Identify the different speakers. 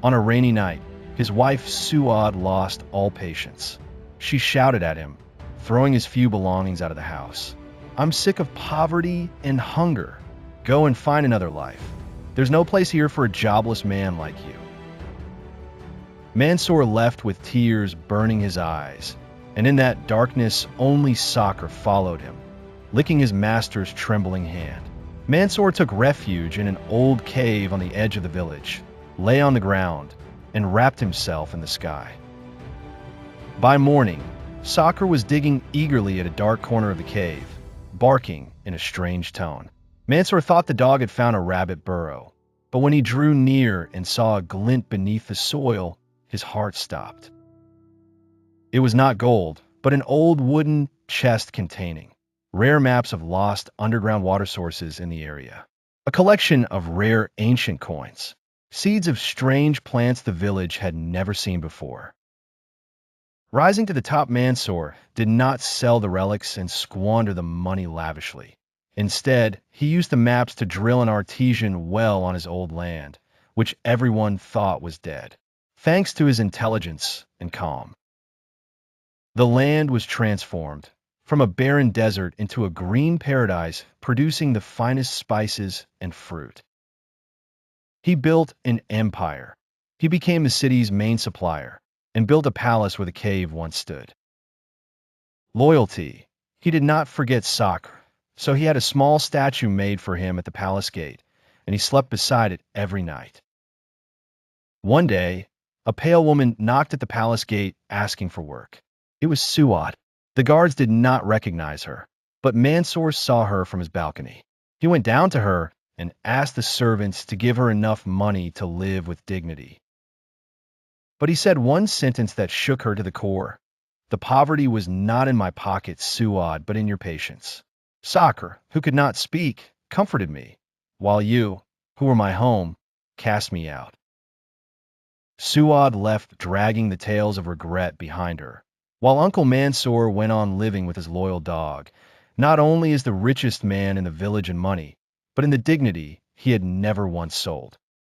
Speaker 1: On a rainy night, his wife Suad lost all patience. She shouted at him, throwing his few belongings out of the house. "I'm sick of poverty and hunger. Go and find another life. There's no place here for a jobless man like you." Mansour left with tears burning his eyes, and in that darkness only Sakhr followed him, licking his master's trembling hand. Mansour took refuge in an old cave on the edge of the village, lay on the ground, and wrapped himself in the sky. By morning, Sakhr was digging eagerly at a dark corner of the cave, barking in a strange tone. Mansour thought the dog had found a rabbit burrow, but when he drew near and saw a glint beneath the soil, his heart stopped. It was not gold, but an old wooden chest containing rare maps of lost underground water sources in the area. A collection of rare ancient coins, seeds of strange plants the village had never seen before. Rising to the top, Mansour did not sell the relics and squander the money lavishly. Instead, he used the maps to drill an artesian well on his old land, which everyone thought was dead, thanks to his intelligence and calm. The land was transformed from a barren desert into a green paradise, producing the finest spices and fruit. He built an empire. He became the city's main supplier and built a palace where the cave once stood. Loyalty. He did not forget Sakhr, so he had a small statue made for him at the palace gate, and he slept beside it every night. One day, a pale woman knocked at the palace gate asking for work. It was Suad. The guards did not recognize her, but Mansour saw her from his balcony. He went down to her and asked the servants to give her enough money to live with dignity. But he said one sentence that shook her to the core. "The poverty was not in my pocket, Suad, but in your patience." Sakhr, who could not speak, comforted me, while you, who were my home, cast me out. Suad left, dragging the tales of regret behind her, while Uncle Mansour went on living with his loyal dog, not only as the richest man in the village in money, but in the dignity he had never once sold.